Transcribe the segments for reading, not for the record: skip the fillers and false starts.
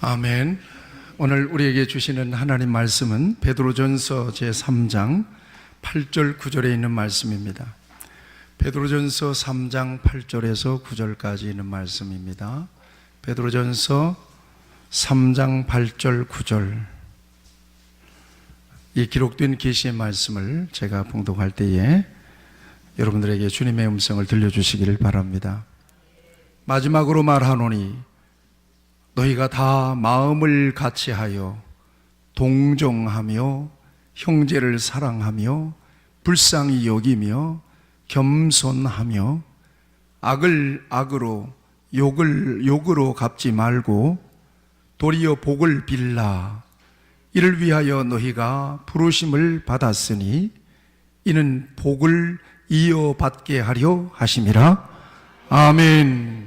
아멘. 오늘 우리에게 주시는 하나님 말씀은 베드로전서 제3장 8절 9절에 있는 말씀입니다. 베드로전서 3장 8절에서 9절까지 있는 말씀입니다. 베드로전서 3장 8절 9절, 이 기록된 계시의 말씀을 제가 봉독할 때에 여러분들에게 주님의 음성을 들려주시기를 바랍니다. 마지막으로 말하노니 너희가 다 마음을 같이하여 동정하며 형제를 사랑하며 불쌍히 여기며 겸손하며 악을 악으로 욕을 욕으로 갚지 말고 도리어 복을 빌라. 이를 위하여 너희가 부르심을 받았으니 이는 복을 이어받게 하려 하심이라. 아멘.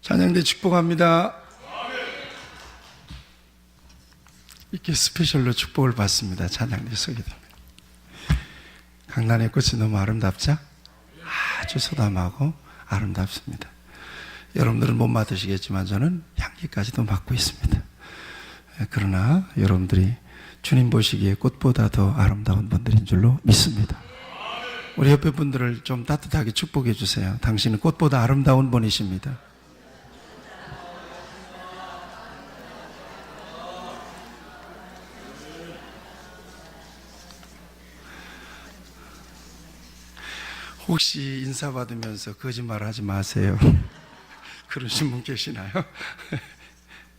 찬양대 축복합니다. 이렇게 스페셜로 축복을 받습니다. 찬양대 소개 됩니다. 강단의 꽃이 너무 아름답죠? 아주 소담하고 아름답습니다. 여러분들은 못 맡으시겠지만 저는 향기까지도 맡고 있습니다. 그러나 여러분들이 주님 보시기에 꽃보다 더 아름다운 분들인 줄로 믿습니다. 우리 옆에 분들을 좀 따뜻하게 축복해 주세요. 당신은 꽃보다 아름다운 분이십니다. 혹시 인사받으면서 거짓말 하지 마세요. 그러신 분 계시나요?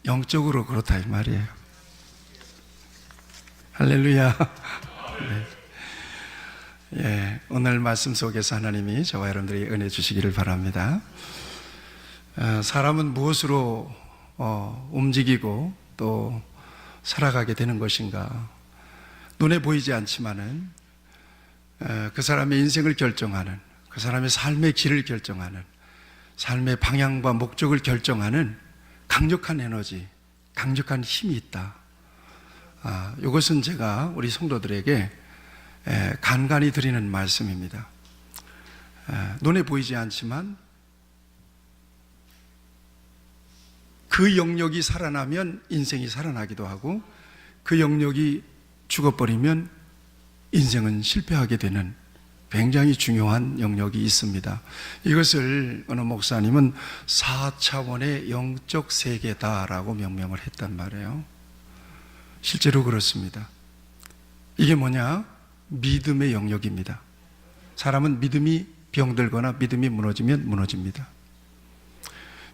영적으로 그렇다 이 말이에요. 할렐루야. 네. 예, 오늘 말씀 속에서 하나님이 저와 여러분들에게 은혜 주시기를 바랍니다. 사람은 무엇으로 움직이고 또 살아가게 되는 것인가? 눈에 보이지 않지만은 그 사람의 인생을 결정하는, 그 사람의 삶의 길을 결정하는, 삶의 방향과 목적을 결정하는 강력한 에너지, 강력한 힘이 있다. 이것은 제가 우리 성도들에게 간간히 드리는 말씀입니다. 눈에 보이지 않지만 그 영역이 살아나면 인생이 살아나기도 하고, 그 영역이 죽어버리면 인생은 실패하게 되는 굉장히 중요한 영역이 있습니다. 이것을 어느 목사님은 4차원의 영적 세계다라고 명명을 했단 말이에요. 실제로 그렇습니다. 이게 뭐냐? 믿음의 영역입니다. 사람은 믿음이 병들거나 믿음이 무너지면 무너집니다.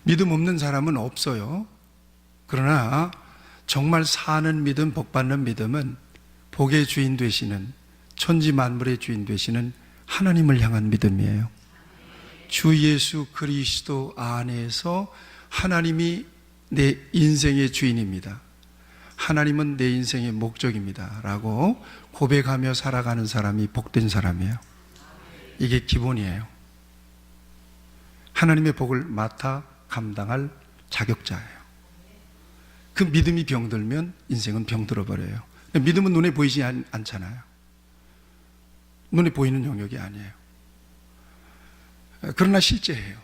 믿음 없는 사람은 없어요. 그러나 정말 사는 믿음, 복받는 믿음은 복의 주인 되시는, 천지 만물의 주인 되시는 하나님을 향한 믿음이에요. 주 예수 그리스도 안에서 하나님이 내 인생의 주인입니다. 하나님은 내 인생의 목적입니다 라고 고백하며 살아가는 사람이 복된 사람이에요. 이게 기본이에요. 하나님의 복을 맡아 감당할 자격자예요. 그 믿음이 병들면 인생은 병들어 버려요. 믿음은 눈에 보이지 않잖아요. 눈에 보이는 영역이 아니에요. 그러나 실제예요.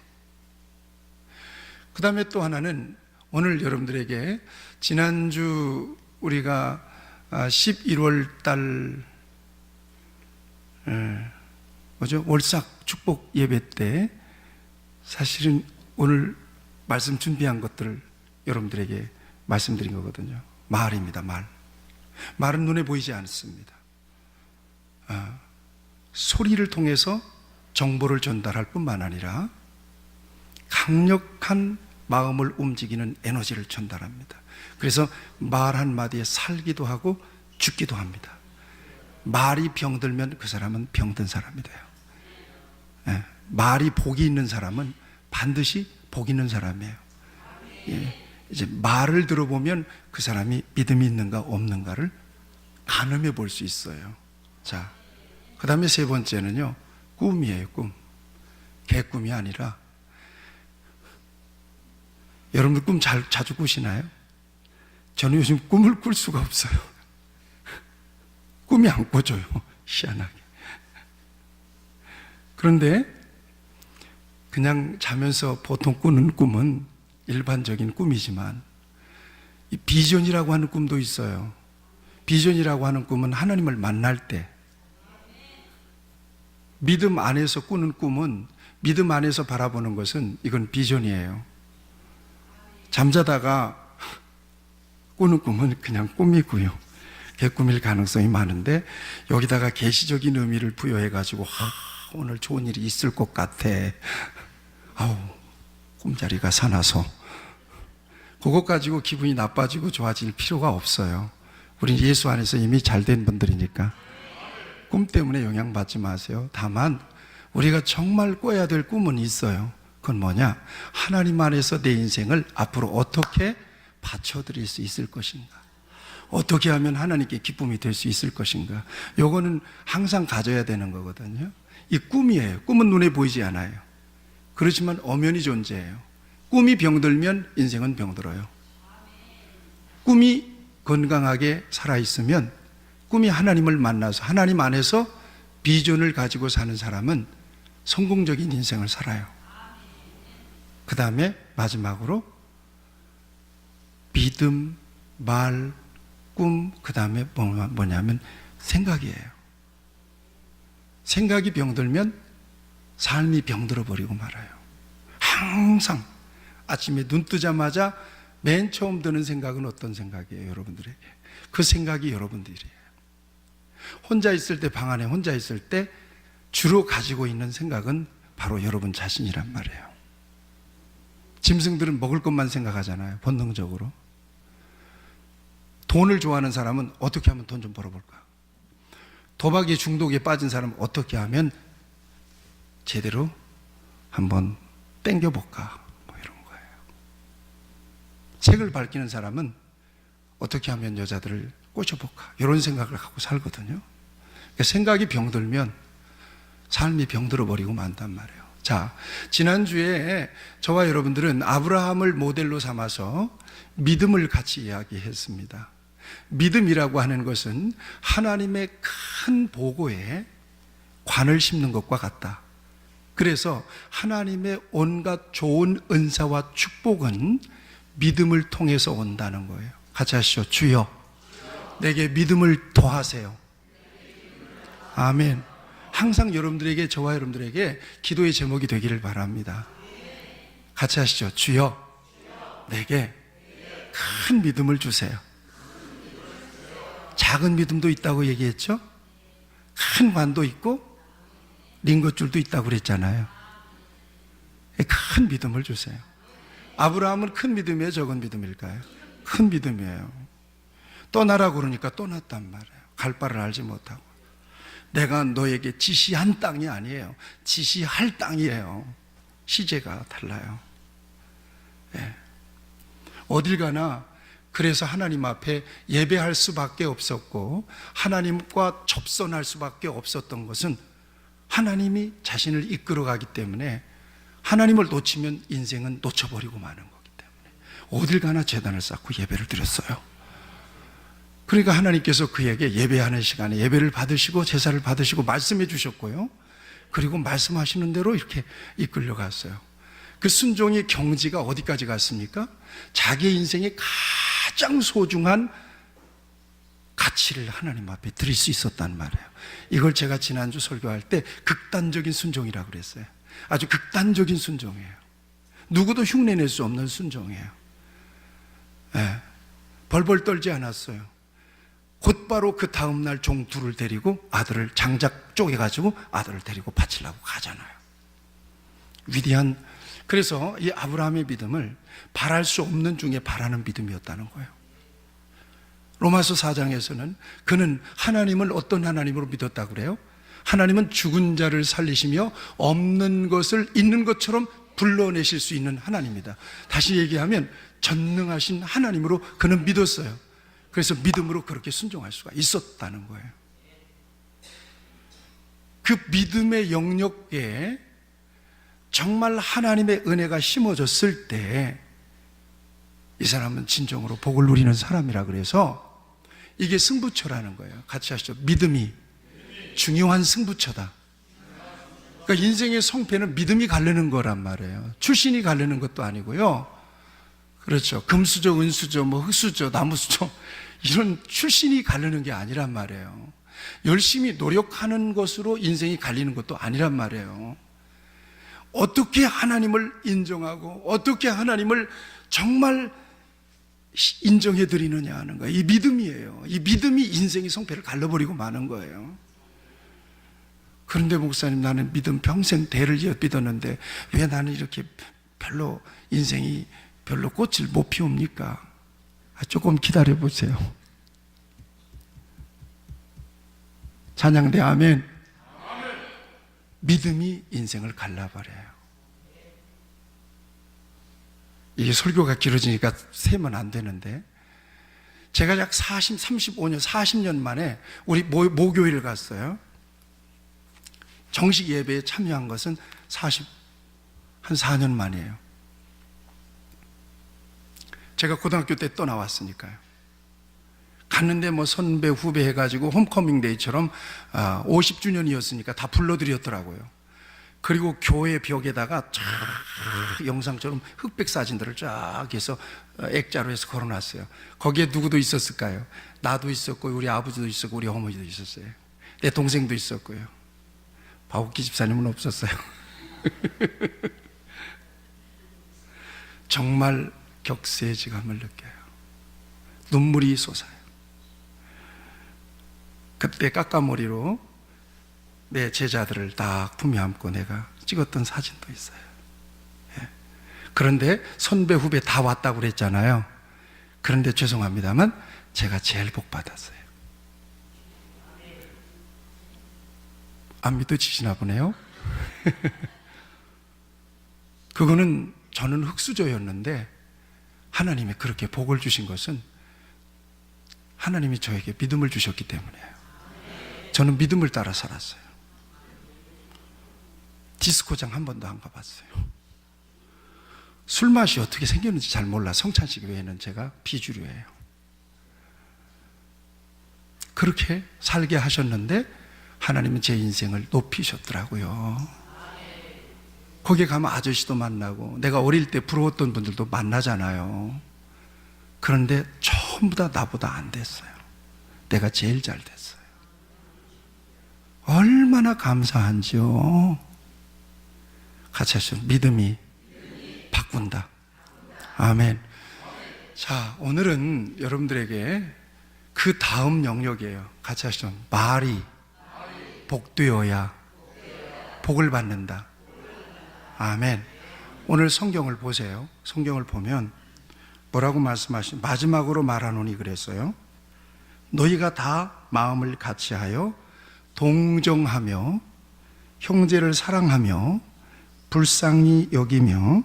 그 다음에 또 하나는 오늘 여러분들에게 지난주 우리가 11월 달 월삭 축복 예배 때 사실은 오늘 말씀 준비한 것들을 여러분들에게 말씀드린 거거든요. 말입니다. 말은 눈에 보이지 않습니다. 소리를 통해서 정보를 전달할 뿐만 아니라 강력한 마음을 움직이는 에너지를 전달합니다. 그래서 말 한마디에 살기도 하고 죽기도 합니다. 말이 병들면 그 사람은 병든 사람이 돼요. 말이 복이 있는 사람은 반드시 복 있는 사람이에요. 이제 말을 들어보면 그 사람이 믿음이 있는가 없는가를 가늠해 볼 수 있어요. 자, 그 다음에 세 번째는요, 꿈이에요. 꿈. 개꿈이 아니라, 여러분들 꿈 자주 꾸시나요? 저는 요즘 꿈을 꿀 수가 없어요. 꿈이 안 꿔져요. 희한하게. 그런데 그냥 자면서 보통 꾸는 꿈은 일반적인 꿈이지만 이 비전이라고 하는 꿈도 있어요. 비전이라고 하는 꿈은 하나님을 만날 때, 믿음 안에서 꾸는 꿈은, 믿음 안에서 바라보는 것은 이건 비전이에요. 잠자다가 꾸는 꿈은 그냥 꿈이고요. 개꿈일 가능성이 많은데 여기다가 계시적인 의미를 부여해가지고 오늘 좋은 일이 있을 것 같아. 아우, 꿈자리가 사나서. 그것 가지고 기분이 나빠지고 좋아질 필요가 없어요. 우린 예수 안에서 이미 잘된 분들이니까 꿈 때문에 영향받지 마세요. 다만 우리가 정말 꿔야 될 꿈은 있어요. 그건 뭐냐? 하나님 안에서 내 인생을 앞으로 어떻게 바쳐드릴 수 있을 것인가, 어떻게 하면 하나님께 기쁨이 될 수 있을 것인가. 요거는 항상 가져야 되는 거거든요. 이 꿈이에요. 꿈은 눈에 보이지 않아요. 그렇지만 엄연히 존재해요. 꿈이 병들면 인생은 병들어요. 꿈이 건강하게 살아있으면, 꿈이 하나님을 만나서 하나님 안에서 비전을 가지고 사는 사람은 성공적인 인생을 살아요. 그 다음에 마지막으로 믿음, 말, 꿈, 그 다음에 뭐냐면 생각이에요. 생각이 병들면 삶이 병들어 버리고 말아요. 항상 아침에 눈 뜨자마자 맨 처음 드는 생각은 어떤 생각이에요? 여러분들에게 그 생각이 여러분들이에요. 혼자 있을 때, 방 안에 혼자 있을 때 주로 가지고 있는 생각은 바로 여러분 자신이란 말이에요. 짐승들은 먹을 것만 생각하잖아요, 본능적으로. 돈을 좋아하는 사람은 어떻게 하면 돈 좀 벌어볼까? 도박의 중독에 빠진 사람은 어떻게 하면 제대로 한번 땡겨볼까? 뭐 이런 거예요. 색을 밝히는 사람은 어떻게 하면 여자들을 꼬셔볼까? 이런 생각을 갖고 살거든요. 그러니까 생각이 병들면 삶이 병들어 버리고 만단 말이에요. 자, 지난주에 저와 여러분들은 아브라함을 모델로 삼아서 믿음을 같이 이야기했습니다. 믿음이라고 하는 것은 하나님의 큰 보고에 관을 심는 것과 같다. 그래서 하나님의 온갖 좋은 은사와 축복은 믿음을 통해서 온다는 거예요. 같이 하시죠. 주여, 내게 믿음을 더하세요. 아멘. 항상 여러분들에게, 저와 여러분들에게 기도의 제목이 되기를 바랍니다. 같이 하시죠. 주여, 내게 큰 믿음을 주세요. 작은 믿음도 있다고 얘기했죠? 큰 관도 있고 링거줄도 있다고 그랬잖아요. 큰 믿음을 주세요. 아브라함은 큰 믿음이에요, 적은 믿음일까요? 큰 믿음이에요. 떠나라고 그러니까 떠났단 말이에요. 갈 바를 알지 못하고. 내가 너에게 지시한 땅이 아니에요. 지시할 땅이에요. 시제가 달라요. 네. 어딜 가나 그래서 하나님 앞에 예배할 수밖에 없었고 하나님과 접선할 수밖에 없었던 것은 하나님이 자신을 이끌어가기 때문에, 하나님을 놓치면 인생은 놓쳐버리고 마는 거기 때문에 어딜 가나 제단을 쌓고 예배를 드렸어요. 그러니까 하나님께서 그에게 예배하는 시간에 예배를 받으시고 제사를 받으시고 말씀해 주셨고요. 그리고 말씀하시는 대로 이렇게 이끌려갔어요. 그 순종의 경지가 어디까지 갔습니까? 자기 인생의 가장 소중한 가치를 하나님 앞에 드릴 수 있었단 말이에요. 이걸 제가 지난주 설교할 때 극단적인 순종이라고 그랬어요. 아주 극단적인 순종이에요. 누구도 흉내낼 수 없는 순종이에요. 네. 벌벌 떨지 않았어요. 곧바로 그 다음날 종 둘을 데리고 아들을 장작 쪼개가지고 아들을 데리고 바치려고 가잖아요. 위대한, 그래서 이 아브라함의 믿음을 바랄 수 없는 중에 바라는 믿음이었다는 거예요. 로마서 4장에서는 그는 하나님을 어떤 하나님으로 믿었다고 그래요? 하나님은 죽은 자를 살리시며 없는 것을 있는 것처럼 불러내실 수 있는 하나님이다. 다시 얘기하면 전능하신 하나님으로 그는 믿었어요. 그래서 믿음으로 그렇게 순종할 수가 있었다는 거예요. 그 믿음의 영역에 정말 하나님의 은혜가 심어졌을 때 이 사람은 진정으로 복을 누리는 사람이라 그래서 이게 승부처라는 거예요. 같이 하시죠. 믿음이 중요한 승부처다. 그러니까 인생의 성패는 믿음이 가르는 거란 말이에요. 출신이 가르는 것도 아니고요. 그렇죠. 금수저, 은수저, 뭐 흙수저, 나무수저 이런 출신이 가르는 게 아니란 말이에요. 열심히 노력하는 것으로 인생이 갈리는 것도 아니란 말이에요. 어떻게 하나님을 인정하고 어떻게 하나님을 정말 인정해 드리느냐 하는 거예요. 이 믿음이에요. 이 믿음이 인생의 성패를 갈라버리고 마는 거예요. 그런데 목사님, 나는 믿음 평생 대를 이어 믿었는데 왜 나는 이렇게 별로 인생이 별로 꽃을 못 피웁니까? 조금 기다려 보세요. 찬양대 아멘. 믿음이 인생을 갈라버려요. 이게 설교가 길어지니까 세면 안 되는데, 제가 약 35년, 40년 만에 우리 모교회를 갔어요. 정식 예배에 참여한 것은 한 4년 만이에요. 제가 고등학교 때 또 나왔으니까요. 갔는데 뭐 선배 후배 해가지고 홈커밍 데이처럼 50주년이었으니까 다 불러드렸더라고요. 그리고 교회 벽에다가 쫙 영상처럼 흑백 사진들을 쫙 해서 액자로 해서 걸어놨어요. 거기에 누구도 있었을까요? 나도 있었고 우리 아버지도 있었고 우리 어머니도 있었어요. 내 동생도 있었고요. 박옥기 집사님은 없었어요. 정말 격세지감을 느껴요. 눈물이 솟아요. 그때 까까머리로 내 제자들을 딱 품에 안고 내가 찍었던 사진도 있어요. 예. 그런데 선배 후배 다 왔다고 그랬잖아요. 그런데 죄송합니다만 제가 제일 복 받았어요. 안 믿어지시나 보네요. 그거는 저는 흙수저였는데 하나님이 그렇게 복을 주신 것은 하나님이 저에게 믿음을 주셨기 때문이에요. 저는 믿음을 따라 살았어요. 디스코장 한 번도 안 가봤어요. 술맛이 어떻게 생겼는지 잘 몰라. 성찬식 외에는 제가 비주류예요. 그렇게 살게 하셨는데 하나님은 제 인생을 높이셨더라고요. 거기에 가면 아저씨도 만나고 내가 어릴 때 부러웠던 분들도 만나잖아요. 그런데 전부 다 나보다 안 됐어요. 내가 제일 잘 됐어요. 얼마나 감사한지요. 같이 하시죠. 믿음이 바꾼다. 아멘. 자, 오늘은 여러분들에게 그 다음 영역이에요. 같이 하시죠. 말이 복되어야 복을 받는다. 아멘. 오늘 성경을 보세요. 성경을 보면 뭐라고 말씀하시죠? 마지막으로 말하노니 그랬어요. 너희가 다 마음을 같이하여 동정하며 형제를 사랑하며 불쌍히 여기며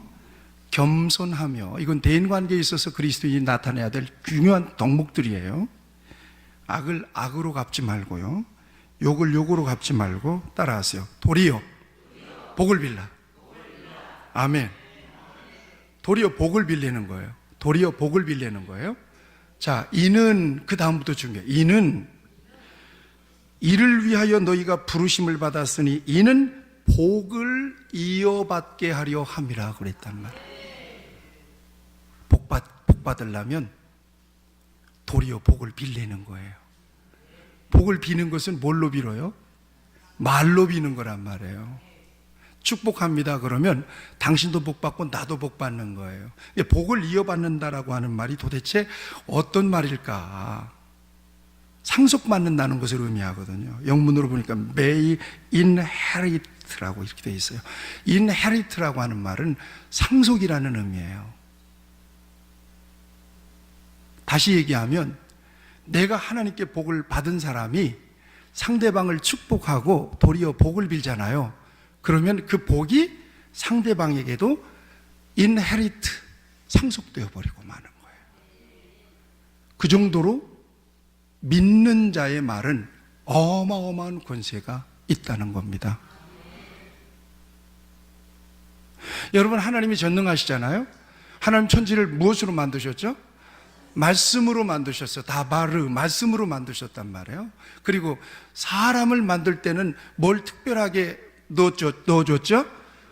겸손하며, 이건 대인관계에 있어서 그리스도인이 나타내야 될 중요한 덕목들이에요. 악을 악으로 갚지 말고요, 욕을 욕으로 갚지 말고 따라하세요. 도리어 복을 빌라. 아멘. 도리어 복을 빌리는 거예요. 도리어 복을 빌리는 거예요. 자, 이는 그 다음부터 중요해요. 이는 이를 위하여 너희가 부르심을 받았으니 이는 복을 이어받게 하려 함이라 그랬단 말이에요. 복 받으려면 도리어 복을 빌리는 거예요. 복을 비는 것은 뭘로 빌어요? 말로 비는 거란 말이에요. 축복합니다 그러면 당신도 복 받고 나도 복 받는 거예요. 복을 이어받는다라고 하는 말이 도대체 어떤 말일까? 상속받는다는 것을 의미하거든요. 영문으로 보니까 may inherit라고 이렇게 되어 있어요. inherit라고 하는 말은 상속이라는 의미예요. 다시 얘기하면 내가 하나님께 복을 받은 사람이 상대방을 축복하고 도리어 복을 빌잖아요. 그러면 그 복이 상대방에게도 inherit, 상속되어 버리고 마는 거예요. 그 정도로 믿는 자의 말은 어마어마한 권세가 있다는 겁니다. 여러분, 하나님이 전능하시잖아요. 하나님 천지를 무엇으로 만드셨죠? 말씀으로 만드셨어요. 다바르, 말씀으로 만드셨단 말이에요. 그리고 사람을 만들 때는 뭘 특별하게 넣어줬죠?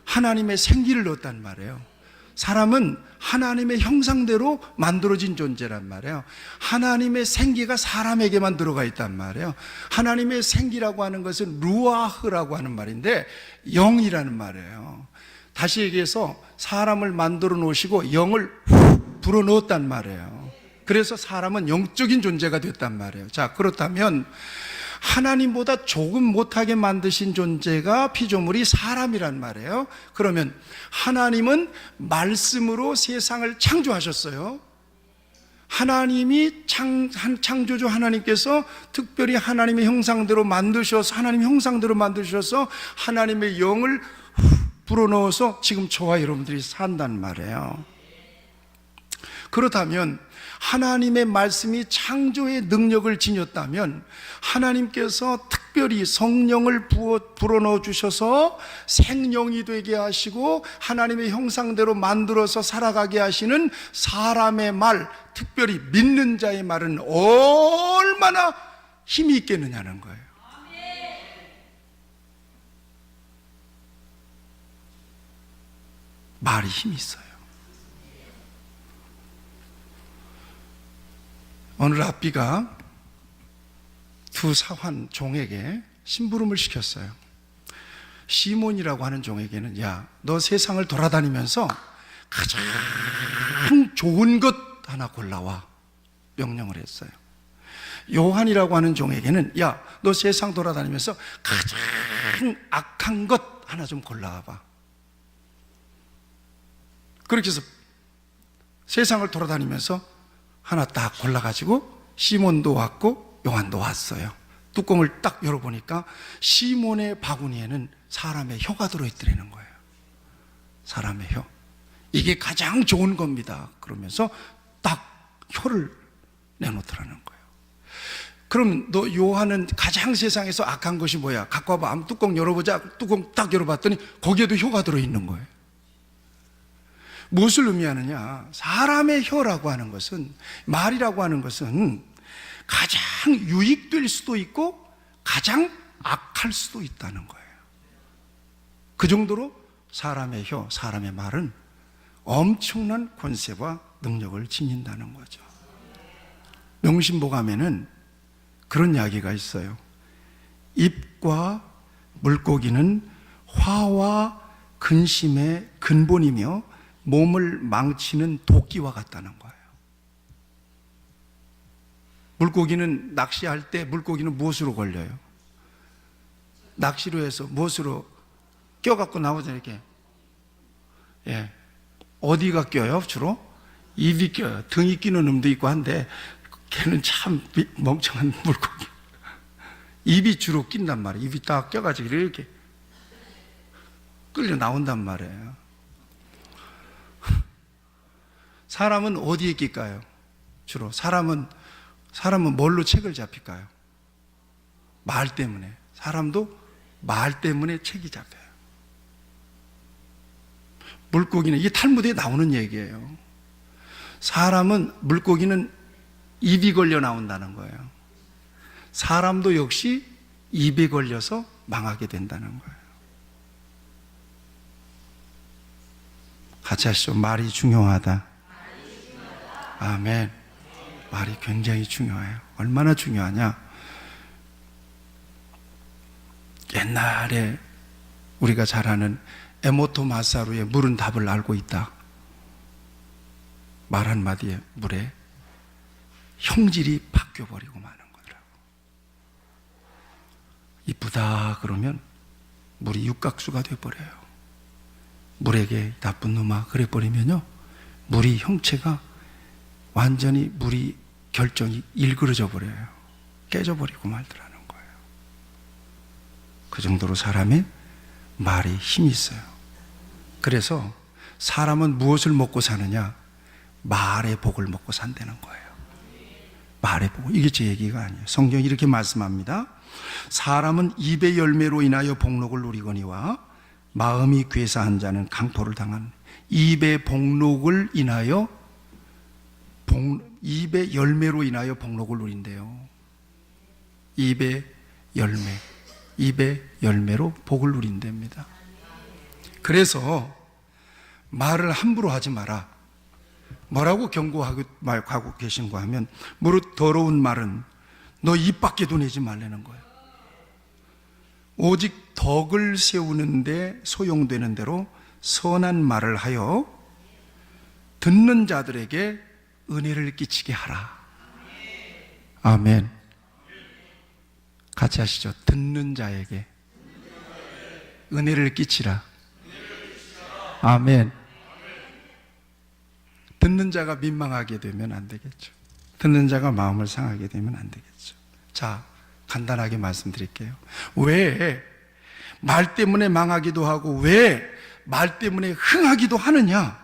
하나님의 생기를 넣었단 말이에요. 사람은 하나님의 형상대로 만들어진 존재란 말이에요. 하나님의 생기가 사람에게만 들어가 있단 말이에요. 하나님의 생기라고 하는 것은 루아흐라고 하는 말인데 영이라는 말이에요. 다시 얘기해서 사람을 만들어 놓으시고 영을 불어넣었단 말이에요. 그래서 사람은 영적인 존재가 됐단 말이에요. 자, 그렇다면 하나님보다 조금 못하게 만드신 존재가 피조물이 사람이란 말이에요. 그러면 하나님은 말씀으로 세상을 창조하셨어요. 하나님이 창조주 하나님께서 특별히 하나님의 형상대로 만드셔서 하나님의 형상대로 만드셔서 하나님의 영을 불어넣어서 지금 저와 여러분들이 산단 말이에요. 그렇다면 하나님의 말씀이 창조의 능력을 지녔다면 하나님께서 특별히 성령을 불어넣어 주셔서 생명이 되게 하시고 하나님의 형상대로 만들어서 살아가게 하시는 사람의 말, 특별히 믿는 자의 말은 얼마나 힘이 있겠느냐는 거예요. 말이 힘이 있어요. 어느 랍비가 두 사환 종에게 심부름을 시켰어요. 시몬이라고 하는 종에게는 야, 너 세상을 돌아다니면서 가장 좋은 것 하나 골라와 명령을 했어요. 요한이라고 하는 종에게는 야, 너 세상 돌아다니면서 가장 악한 것 하나 좀 골라와봐. 그렇게 해서 세상을 돌아다니면서 하나 딱 골라가지고 시몬도 왔고 요한도 왔어요. 뚜껑을 딱 열어보니까 시몬의 바구니에는 사람의 혀가 들어있더라는 거예요. 사람의 혀. 이게 가장 좋은 겁니다. 그러면서 딱 혀를 내놓더라는 거예요. 그럼 너 요한은 가장 세상에서 악한 것이 뭐야? 갖고 와봐. 한번 뚜껑 열어보자. 뚜껑 딱 열어봤더니 거기에도 혀가 들어있는 거예요. 무엇을 의미하느냐? 사람의 혀라고 하는 것은, 말이라고 하는 것은 가장 유익될 수도 있고 가장 악할 수도 있다는 거예요. 그 정도로 사람의 혀, 사람의 말은 엄청난 권세와 능력을 지닌다는 거죠. 명심보감에는 그런 이야기가 있어요. 입과 물고기는 화와 근심의 근본이며 몸을 망치는 도끼와 같다는 거예요. 물고기는 낚시할 때 물고기는 무엇으로 걸려요? 낚시로 해서 무엇으로 껴갖고 나오잖아요. 이렇게. 예. 어디가 껴요? 주로? 입이 껴요. 등이 끼는 놈도 있고 한데 걔는 참 멍청한 물고기. 입이 주로 낀단 말이에요. 입이 딱 껴가지고 이렇게 끌려 나온단 말이에요. 사람은 어디에 낄까요? 주로 사람은 뭘로 책을 잡힐까요? 말 때문에. 사람도 말 때문에 책이 잡혀요. 물고기는, 이게 탈무드에 나오는 얘기예요. 물고기는 입이 걸려 나온다는 거예요. 사람도 역시 입에 걸려서 망하게 된다는 거예요. 같이 하시죠. 말이 중요하다. 아멘. 말이 굉장히 중요해요. 얼마나 중요하냐? 옛날에 우리가 잘 아는 에모토 마사루의 물은 답을 알고 있다. 말 한마디에 물에 형질이 바뀌어버리고 마는 거더라고. 이쁘다 그러면 물이 육각수가 돼버려요. 물에게 나쁜 놈아 그래 버리면요, 물이 형체가 완전히 물이 결정이 일그러져 버려요. 깨져버리고 말더라는 거예요. 그 정도로 사람의 말이 힘이 있어요. 그래서 사람은 무엇을 먹고 사느냐? 말의 복을 먹고 산다는 거예요. 말의 복. 이게 제 얘기가 아니에요. 성경이 이렇게 말씀합니다. 사람은 입의 열매로 인하여 복록을 누리거니와 마음이 괴사한 자는 강포를 당한. 입의 복록을 인하여 입의 열매로 인하여 복록을 누린대요. 입의 열매로 복을 누린답니다. 그래서 말을 함부로 하지 마라. 뭐라고 경고하고 계신가 하면, 무릇 더러운 말은 너 입 밖에도 내지 말라는 거예요. 오직 덕을 세우는데 소용되는 대로 선한 말을 하여 듣는 자들에게 은혜를 끼치게 하라. 아멘. 같이 하시죠. 듣는 자에게 은혜를 끼치라. 아멘. 듣는 자가 민망하게 되면 안 되겠죠. 듣는 자가 마음을 상하게 되면 안 되겠죠. 자, 간단하게 말씀드릴게요. 왜 말 때문에 망하기도 하고, 왜 말 때문에 흥하기도 하느냐?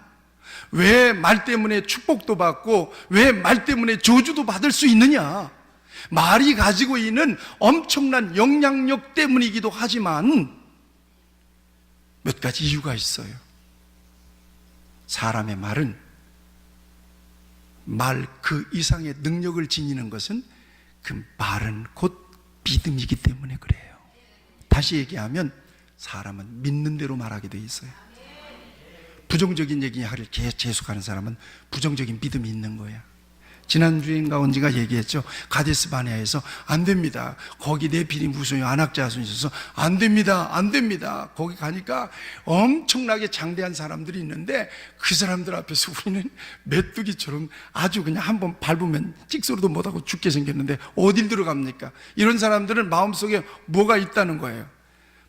왜 말 때문에 축복도 받고, 왜 말 때문에 저주도 받을 수 있느냐? 말이 가지고 있는 엄청난 영향력 때문이기도 하지만 몇 가지 이유가 있어요. 사람의 말은 말 그 이상의 능력을 지니는 것은 그 말은 곧 믿음이기 때문에 그래요. 다시 얘기하면 사람은 믿는 대로 말하게 돼 있어요. 부정적인 얘기를 계속하는 사람은 부정적인 믿음이 있는 거야. 지난주인가 언제가 얘기했죠. 가데스 바네아에서 안 됩니다. 거기 네피림 후손이 안악자손이 있어서 안 됩니다. 안 됩니다. 거기 가니까 엄청나게 장대한 사람들이 있는데 그 사람들 앞에서 우리는 메뚜기처럼 아주 그냥 한번 밟으면 찍소리도 못하고 죽게 생겼는데 어딜 들어갑니까? 이런 사람들은 마음속에 뭐가 있다는 거예요.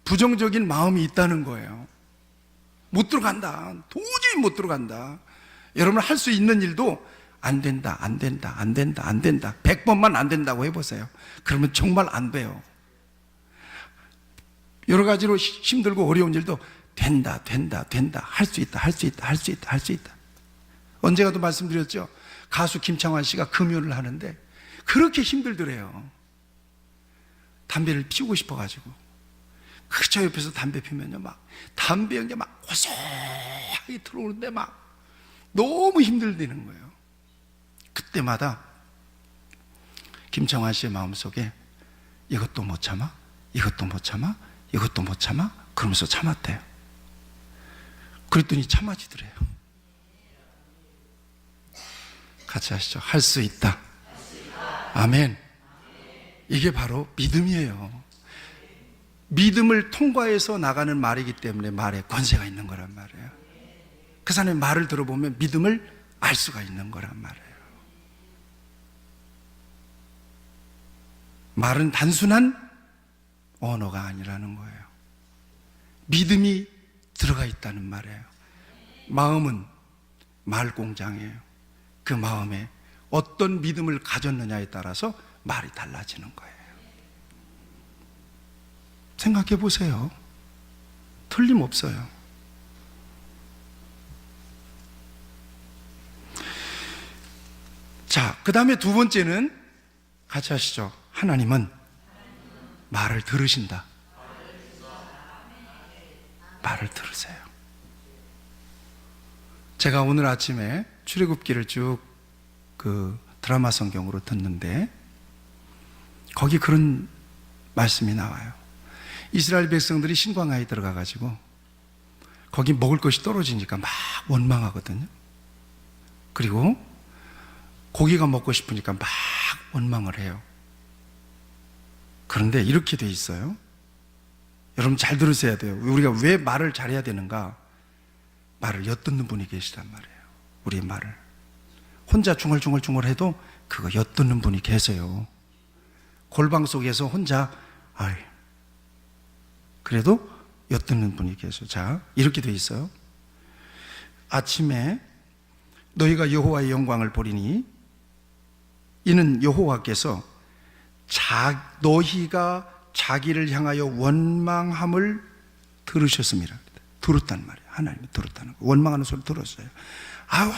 부정적인 마음이 있다는 거예요. 못 들어간다. 도저히 못 들어간다. 여러분 할 수 있는 일도 안 된다, 안 된다, 안 된다, 안 된다. 100번만 안 된다고 해보세요. 그러면 정말 안 돼요. 여러 가지로 힘들고 어려운 일도 된다, 된다, 된다. 할 수 있다, 할 수 있다, 할 수 있다, 할 수 있다. 언제가도 말씀드렸죠. 가수 김창완 씨가 금요를 하는데 그렇게 힘들더래요. 담배를 피우고 싶어가지고. 그저 옆에서 담배 피면요, 막 담배 연기 막 고소하게 들어오는데 막 너무 힘들다는 거예요. 그때마다 김창완 씨의 마음속에 이것도 못 참아? 이것도 못 참아? 이것도 못 참아? 그러면서 참았대요. 그랬더니 참아지더래요. 같이 하시죠. 할 수 있다. 아멘. 이게 바로 믿음이에요. 믿음을 통과해서 나가는 말이기 때문에 말에 권세가 있는 거란 말이에요. 그 사람의 말을 들어보면 믿음을 알 수가 있는 거란 말이에요. 말은 단순한 언어가 아니라는 거예요. 믿음이 들어가 있다는 말이에요. 마음은 말 공장이에요. 그 마음에 어떤 믿음을 가졌느냐에 따라서 말이 달라지는 거예요. 생각해 보세요. 틀림없어요. 자, 그 다음에 두 번째는 같이 하시죠. 하나님은 말을 들으신다. 말을 들으세요. 제가 오늘 아침에 출애굽기를 쭉 그 드라마 성경으로 듣는데 거기 그런 말씀이 나와요. 이스라엘 백성들이 신광야에 들어가가지고 거기 먹을 것이 떨어지니까 막 원망하거든요. 그리고 고기가 먹고 싶으니까 막 원망을 해요. 그런데 이렇게 돼 있어요. 여러분 잘 들으셔야 돼요. 우리가 왜 말을 잘해야 되는가? 말을 엿듣는 분이 계시단 말이에요. 우리의 말을 혼자 중얼중얼 해도 그거 엿듣는 분이 계세요. 골방 속에서 혼자 그래도 엿듣는 분이 계세요. 자, 이렇게 돼 있어요. 아침에 너희가 여호와의 영광을 보리니 이는 여호와께서 너희가 자기를 향하여 원망함을 들으셨습니다. 들었단 말이에요. 하나님이 들었다는 거. 원망하는 소리 들었어요. 아우,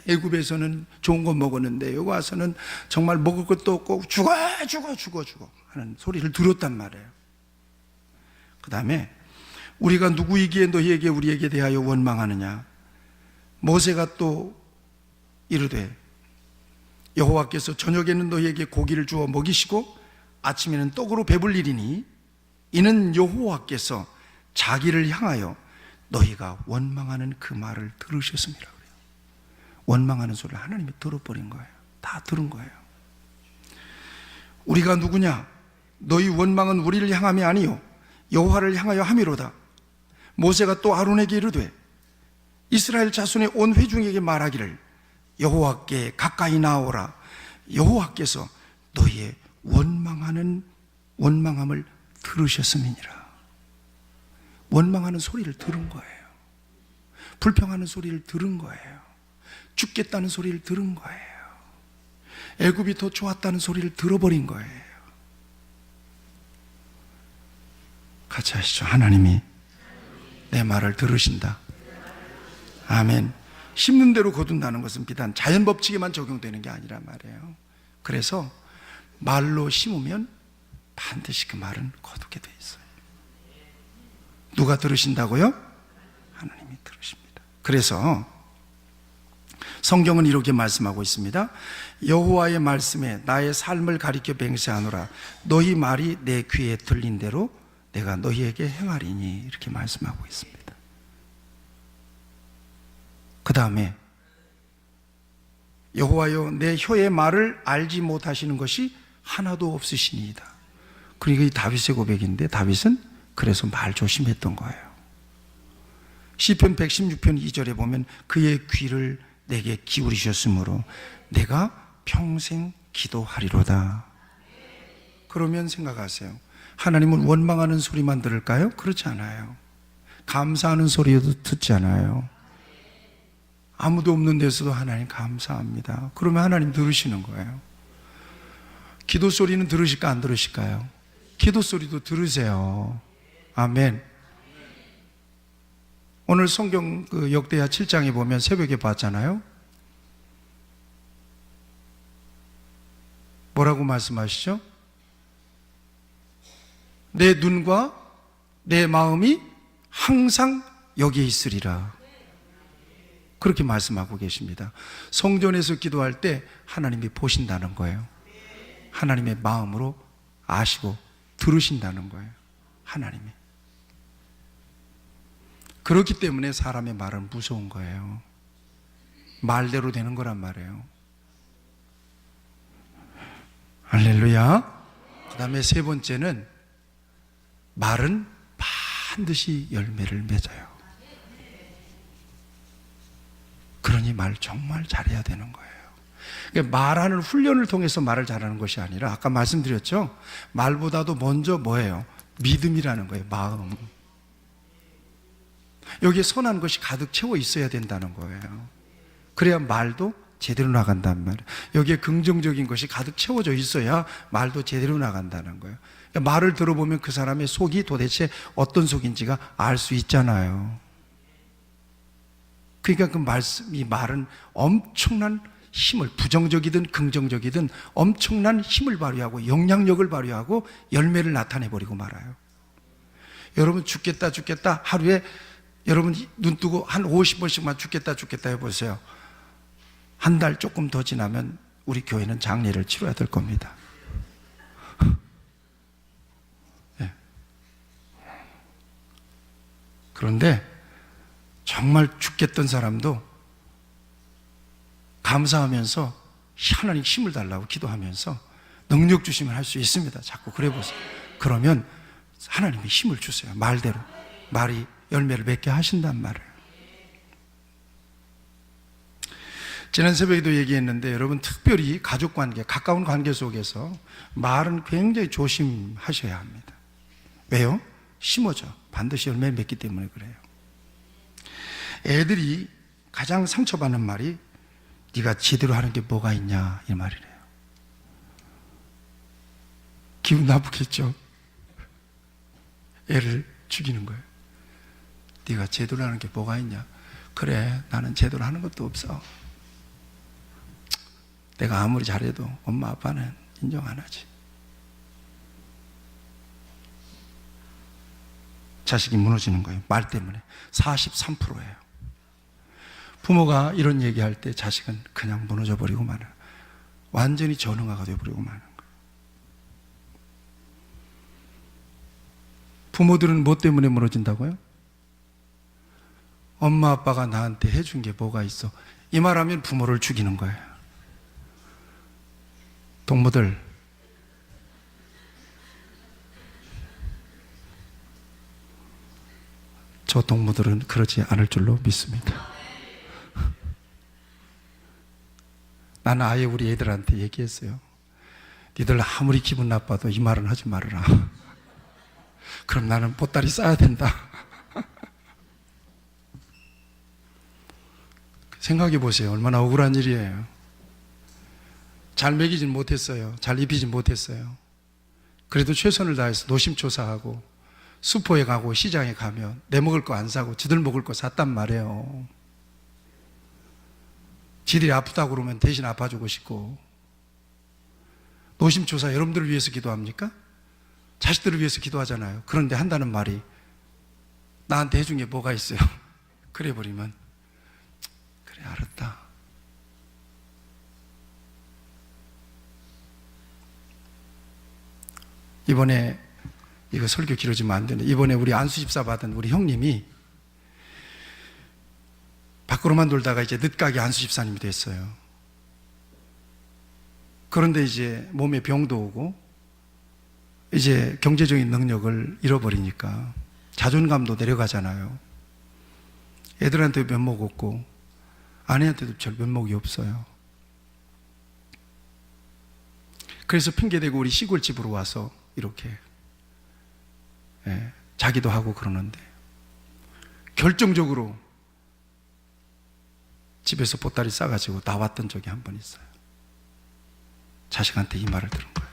애굽에서는 좋은 거 먹었는데 여기 와서는 정말 먹을 것도 없고 죽어 하는 소리를 들었단 말이에요. 그 다음에 우리가 누구이기에 너희에게 우리에게 대하여 원망하느냐? 모세가 또 이르되 여호와께서 저녁에는 너희에게 고기를 주어 먹이시고 아침에는 떡으로 배불리리니 이는 여호와께서 자기를 향하여 너희가 원망하는 그 말을 들으셨음이라 그래요. 원망하는 소리를 하나님이 들어버린 거예요. 다 들은 거예요. 우리가 누구냐? 너희 원망은 우리를 향함이 아니요 여호와를 향하여 함이로다. 모세가 또 아론에게 이르되 이스라엘 자손의 온 회중에게 말하기를 여호와께 가까이 나오라. 여호와께서 너희의 원망함을 들으셨음이니라. 원망하는 소리를 들은 거예요. 불평하는 소리를 들은 거예요. 죽겠다는 소리를 들은 거예요. 애굽이 더 좋았다는 소리를 들어버린 거예요. 같이 하시죠. 하나님이 내 말을 들으신다. 아멘. 심는 대로 거둔다는 것은 비단 자연 법칙에만 적용되는 게 아니란 말이에요. 그래서 말로 심으면 반드시 그 말은 거두게 돼 있어요. 누가 들으신다고요? 하나님이 들으십니다. 그래서 성경은 이렇게 말씀하고 있습니다. 여호와의 말씀에 나의 삶을 가리켜 맹세하노라. 너희 말이 내 귀에 들린 대로 내가 너희에게 행하리니. 이렇게 말씀하고 있습니다. 그 다음에 여호와여 내 혀의 말을 알지 못하시는 것이 하나도 없으시니이다. 그러니까 이 다윗의 고백인데 다윗은 그래서 말 조심했던 거예요. 시편 116편 2절에 보면 그의 귀를 내게 기울이셨으므로 내가 평생 기도하리로다. 그러면 생각하세요. 하나님은 원망하는 소리만 들을까요? 그렇지 않아요. 감사하는 소리도 듣지 않아요. 아무도 없는 데서도 하나님 감사합니다. 그러면 하나님 들으시는 거예요. 기도 소리는 들으실까 안 들으실까요? 기도 소리도 들으세요. 아멘. 오늘 성경 역대하 7장에 보면 새벽에 봤잖아요. 뭐라고 말씀하시죠? 내 눈과 내 마음이 항상 여기에 있으리라. 그렇게 말씀하고 계십니다. 성전에서 기도할 때 하나님이 보신다는 거예요. 하나님의 마음으로 아시고 들으신다는 거예요. 하나님이. 그렇기 때문에 사람의 말은 무서운 거예요. 말대로 되는 거란 말이에요. 할렐루야. 그 다음에 세 번째는 말은 반드시 열매를 맺어요. 그러니 말 정말 잘해야 되는 거예요. 그러니까 말하는 훈련을 통해서 말을 잘하는 것이 아니라 아까 말씀드렸죠. 말보다도 먼저 뭐예요? 믿음이라는 거예요. 마음. 여기에 선한 것이 가득 채워 있어야 된다는 거예요. 그래야 말도 제대로 나간단 말이에요. 여기에 긍정적인 것이 가득 채워져 있어야 말도 제대로 나간다는 거예요. 그러니까 말을 들어보면 그 사람의 속이 도대체 어떤 속인지가 알 수 있잖아요. 그러니까 이 말은 엄청난 힘을, 부정적이든 긍정적이든 엄청난 힘을 발휘하고 영향력을 발휘하고 열매를 나타내버리고 말아요. 여러분 죽겠다 하루에 여러분 눈 뜨고 한 50번씩만 죽겠다 해보세요. 한 달 조금 더 지나면 우리 교회는 장례를 치러야 될 겁니다. 네. 그런데 정말 죽겠던 사람도 감사하면서 하나님 힘을 달라고 기도하면서 능력 주시면 할 수 있습니다. 자꾸 그래 보세요. 그러면 하나님이 힘을 주세요. 말대로. 말이 열매를 맺게 하신단 말이에요. 지난 새벽에도 얘기했는데 여러분 특별히 가족관계, 가까운 관계 속에서 말은 굉장히 조심하셔야 합니다. 왜요? 심어져. 반드시 열매를 맺기 때문에 그래요. 애들이 가장 상처받는 말이 네가 제대로 하는 게 뭐가 있냐 이 말이래요. 기분 나쁘겠죠? 애를 죽이는 거예요. 네가 제대로 하는 게 뭐가 있냐? 그래, 나는 제대로 하는 것도 없어. 내가 아무리 잘해도 엄마 아빠는 인정 안 하지. 자식이 무너지는 거예요. 말 때문에. 43%예요. 부모가 이런 얘기할 때 자식은 그냥 무너져 버리고 마는, 완전히 전응화가 되어버리고 마는 거예요. 부모들은 뭐 때문에 무너진다고요? 엄마 아빠가 나한테 해준 게 뭐가 있어? 이 말하면 부모를 죽이는 거예요. 동무들, 저 동무들은 그러지 않을 줄로 믿습니다. 나는 아예 우리 애들한테 얘기했어요. 니들 아무리 기분 나빠도 이 말은 하지 말아라. 그럼 나는 보따리 싸야 된다. 생각해 보세요. 얼마나 억울한 일이에요. 잘 먹이진 못했어요. 잘 입히진 못했어요. 그래도 최선을 다해서 노심초사하고 슈퍼에 가고 시장에 가면 내 먹을 거 안 사고 지들 먹을 거 샀단 말이에요. 지들이 아프다고 그러면 대신 아파주고 싶고. 노심초사 여러분들을 위해서 기도합니까? 자식들을 위해서 기도하잖아요. 그런데 한다는 말이 나한테 해준 게 뭐가 있어요? 그래 버리면 그래 알았다. 이번에 이거 설교 길어지면 안 되네. 이번에 우리 안수집사 받은 우리 형님이 밖으로만 돌다가 이제 늦가게 안수집사님이 됐어요. 그런데 이제 몸에 병도 오고 이제 경제적인 능력을 잃어버리니까 자존감도 내려가잖아요. 애들한테 면목 없고 아내한테도 별 면목이 없어요. 그래서 핑계대고 우리 시골집으로 와서 이렇게 자기도 하고 그러는데 결정적으로 집에서 보따리 싸가지고 나왔던 적이 한 번 있어요. 자식한테 이 말을 들은 거예요.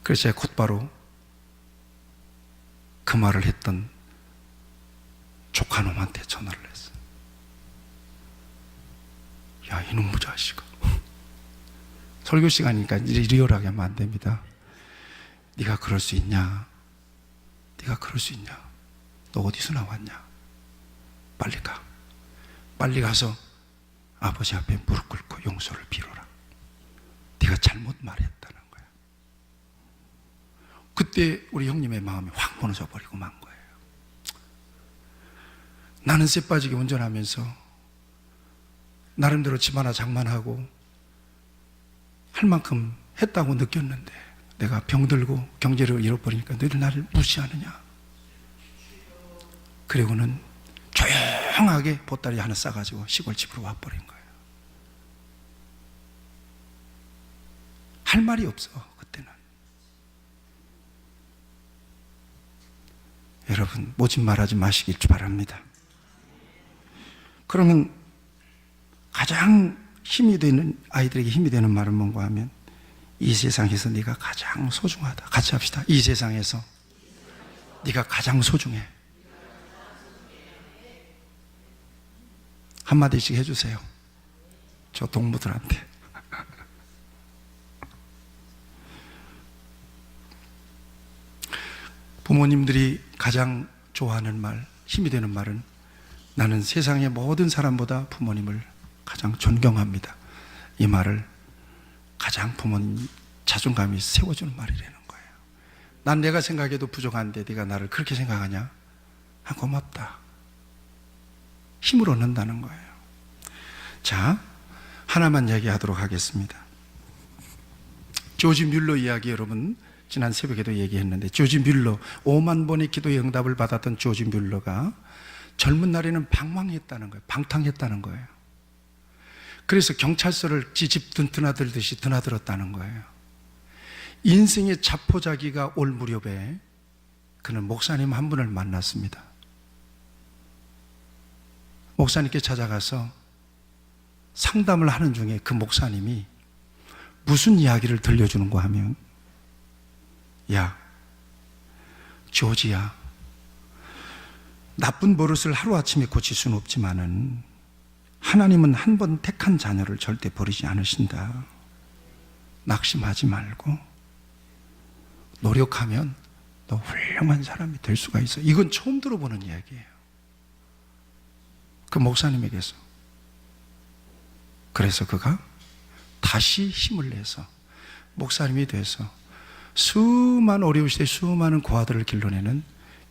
그래서 제가 곧바로 그 말을 했던 조카놈한테 전화를 했어요. 야, 이놈 자식아. 설교 시간이니까 리얼하게 하면 안 됩니다. 네가 그럴 수 있냐? 네가 그럴 수 있냐? 너 어디서 나왔냐? 빨리 가. 빨리 가서 아버지 앞에 무릎 꿇고 용서를 빌어라. 네가 잘못 말했다는 거야. 그때 우리 형님의 마음이 확 무너져 버리고 만 거예요. 나는 쇠 빠지게 운전하면서 나름대로 집 하나 장만하고 할 만큼 했다고 느꼈는데 내가 병들고 경제를 잃어버리니까 너희들 나를 무시하느냐. 그리고는 조용하게 보따리 하나 싸가지고 시골집으로 와버린 거예요. 할 말이 없어 그때는. 여러분 모진 말하지 마시길 바랍니다. 그러면 가장 힘이 되는, 아이들에게 힘이 되는 말은 뭔가 하면 이 세상에서 네가 가장 소중하다. 같이 합시다. 이 세상에서 네가 가장 소중해. 한마디씩 해주세요. 저 동무들한테. 부모님들이 가장 좋아하는 말, 힘이 되는 말은 나는 세상의 모든 사람보다 부모님을 가장 존경합니다. 이 말을 가장 부모님 자존감이 세워주는 말이라는 거예요. 난 내가 생각해도 부족한데 네가 나를 그렇게 생각하냐? 아, 고맙다. 힘을 얻는다는 거예요. 자, 하나만 이야기하도록 하겠습니다. 조지 뮬러 이야기 여러분 지난 새벽에도 얘기했는데, 조지 뮬러 5만 번의 기도의 응답을 받았던 조지 뮬러가 젊은 날에는 방황했다는 거예요. 방탕했다는 거예요. 그래서 경찰서를 집 드나들듯이 드나들었다는 거예요. 인생의 자포자기가 올 무렵에 그는 목사님 한 분을 만났습니다. 목사님께 찾아가서 상담을 하는 중에 그 목사님이 무슨 이야기를 들려주는가 하면, 야, 조지야, 나쁜 버릇을 하루아침에 고칠 수는 없지만은 하나님은 한 번 택한 자녀를 절대 버리지 않으신다. 낙심하지 말고 노력하면 너 훌륭한 사람이 될 수가 있어. 이건 처음 들어보는 이야기예요. 그 목사님에게서. 그래서 그가 다시 힘을 내서 목사님이 돼서 수많은 어려운 시대에 수많은 고아들을 길러내는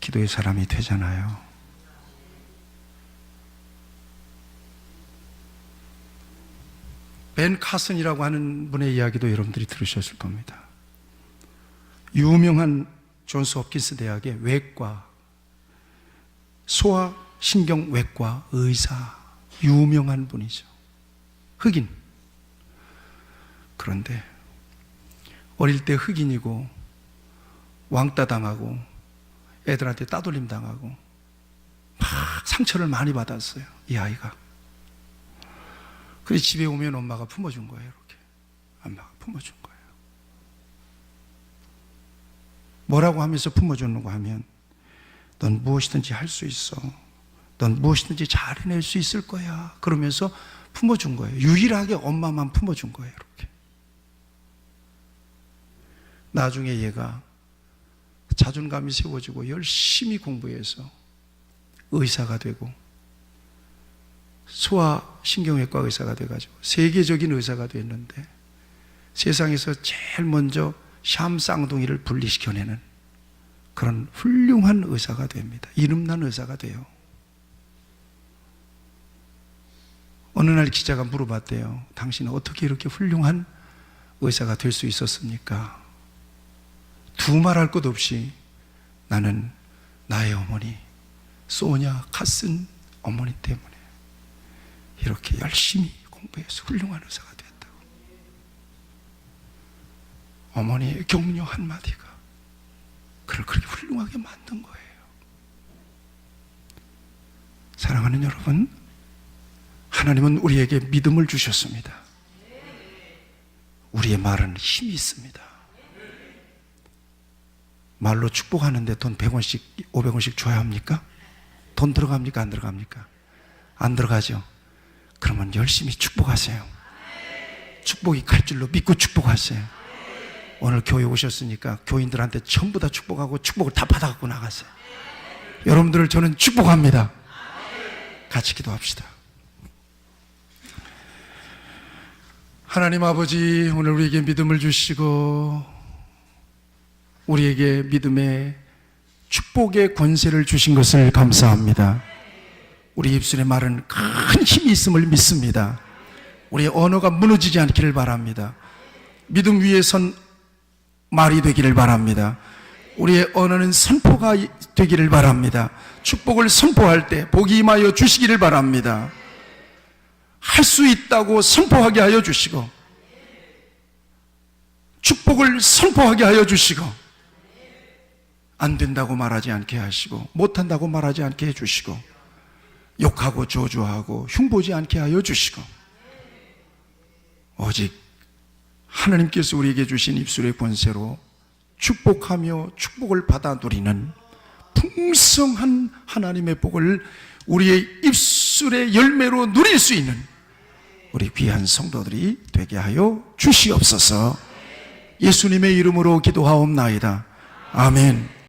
기도의 사람이 되잖아요. 벤 카슨이라고 하는 분의 이야기도 여러분들이 들으셨을 겁니다. 유명한 존스 홉킨스 대학의 외과, 소아신경외과 의사, 유명한 분이죠. 흑인. 그런데 어릴 때 흑인이고 왕따 당하고 애들한테 따돌림 당하고 막 상처를 많이 받았어요, 이 아이가. 그래서 집에 오면 엄마가 품어준 거예요. 이렇게 엄마가 품어준 거예요. 뭐라고 하면서 품어주는 거 하면, 넌 무엇이든지 할 수 있어, 넌 무엇이든지 잘 해낼 수 있을 거야, 그러면서 품어준 거예요. 유일하게 엄마만 품어준 거예요. 이렇게. 나중에 얘가 자존감이 세워지고 열심히 공부해서 의사가 되고 소아신경외과 의사가 돼가지고 세계적인 의사가 됐는데, 세상에서 제일 먼저 샴 쌍둥이를 분리시켜내는 그런 훌륭한 의사가 됩니다. 이름난 의사가 돼요. 어느 날 기자가 물어봤대요. 당신은 어떻게 이렇게 훌륭한 의사가 될 수 있었습니까? 두말할 것 없이, 나는 나의 어머니 소냐 카슨 어머니 때문에 이렇게 열심히 공부해서 훌륭한 의사가 됐다고. 어머니의 격려 한마디가 그를 그렇게 훌륭하게 만든 거예요. 사랑하는 여러분, 하나님은 우리에게 믿음을 주셨습니다. 우리의 말은 힘이 있습니다. 말로 축복하는데 돈 100원씩 500원씩 줘야 합니까? 돈 들어갑니까? 안 들어갑니까? 안 들어가죠. 그러면 열심히 축복하세요. 축복이 갈 줄로 믿고 축복하세요. 오늘 교회 오셨으니까 교인들한테 전부 다 축복하고 축복을 다 받아갖고 나가세요. 여러분들을 저는 축복합니다. 같이 기도합시다. 하나님 아버지, 오늘 우리에게 믿음을 주시고 우리에게 믿음의 축복의 권세를 주신 것을 감사합니다. 우리 입술의 말은 큰 힘이 있음을 믿습니다. 우리의 언어가 무너지지 않기를 바랍니다. 믿음 위에 선 말이 되기를 바랍니다. 우리의 언어는 선포가 되기를 바랍니다. 축복을 선포할 때 복이 임하여 주시기를 바랍니다. 할 수 있다고 선포하게 하여 주시고, 축복을 선포하게 하여 주시고, 안 된다고 말하지 않게 하시고, 못한다고 말하지 않게 해주시고, 욕하고 저주하고 흉보지 않게 하여 주시고, 오직 하나님께서 우리에게 주신 입술의 권세로 축복하며 축복을 받아 누리는 풍성한 하나님의 복을 우리의 입술의 열매로 누릴 수 있는 우리 귀한 성도들이 되게 하여 주시옵소서. 예수님의 이름으로 기도하옵나이다. 아멘.